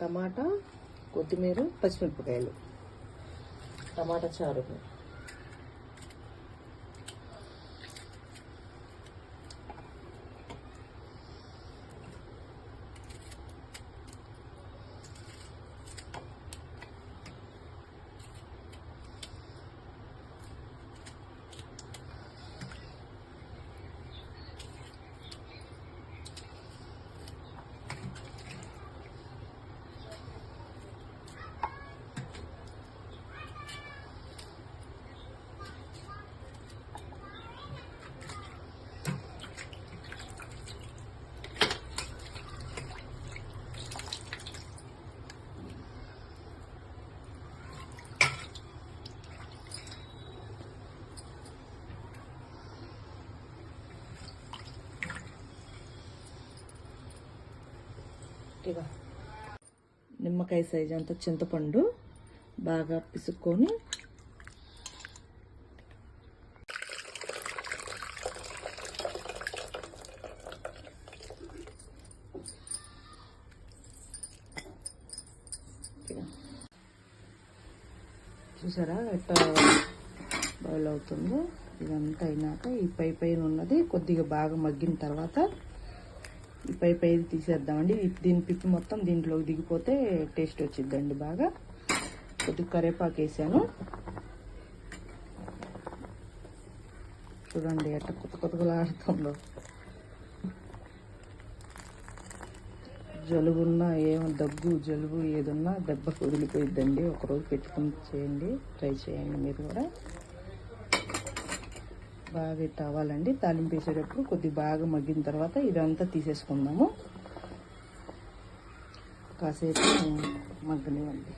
టమాటా, కొత్తిమీర, పచ్చిమిరపకాయలు, టమాటా చారు. నిమ్మకాయ సైజు అంత చింతపండు బాగా పిసుక్కొని చూసారా ఎట్లా బాయిల్ అవుతుందో. ఇదంతా అయినాక ఈ పైన ఉన్నది కొద్దిగా బాగా మగ్గిన తర్వాత ఈ పై తీసేద్దామండి. దీని పిప్పి మొత్తం దీంట్లోకి దిగిపోతే టేస్ట్ వచ్చిద్దండి. బాగా కొద్దిగా కరివేపాకు వేసాను. చూడండి ఎట్లా కొత్తలాడుతుందో. జలుబున్నా దగ్గు జలుబు ఏదున్నా దెబ్బ వదిలిపోయిద్దండి. ఒకరోజు పెట్టుకుని చేయండి, ట్రై చేయండి మీరు కూడా. బాగా ఇట్లా అవ్వాలండి. తాలింపు వేసేటప్పుడు కొద్దిగా బాగా మగ్గిన తర్వాత ఇదంతా తీసేసుకుందాము. కాసేపు మగ్గనివ్వండి.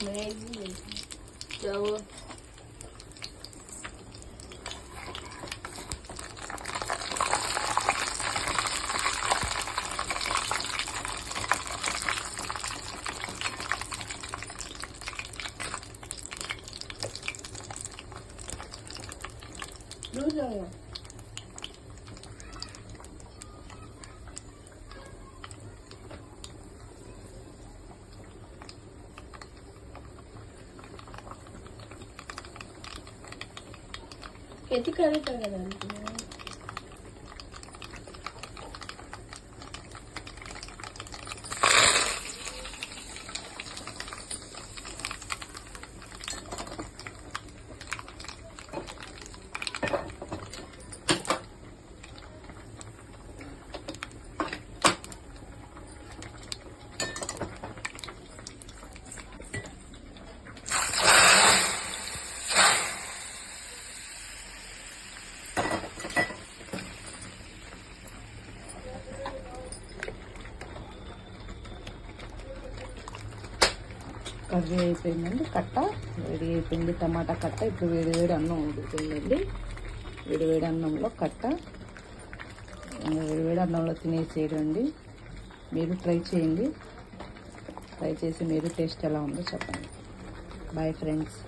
मैगी चावल दूध आया खेती करे కర్రీ అయిపోయిందండి. కట్ట వేడి అయిపోయింది. టమాటా కట్ట. ఇప్పుడు వేడి అన్నం ఉడుకుతుందండి. వేడి అన్నంలో కట్ట వేడి అన్నంలో తినేసేయండి. మీరు ట్రై చేయండి. ట్రై చేసి మీరు టేస్ట్ ఎలా ఉందో చెప్పండి. Bye friends.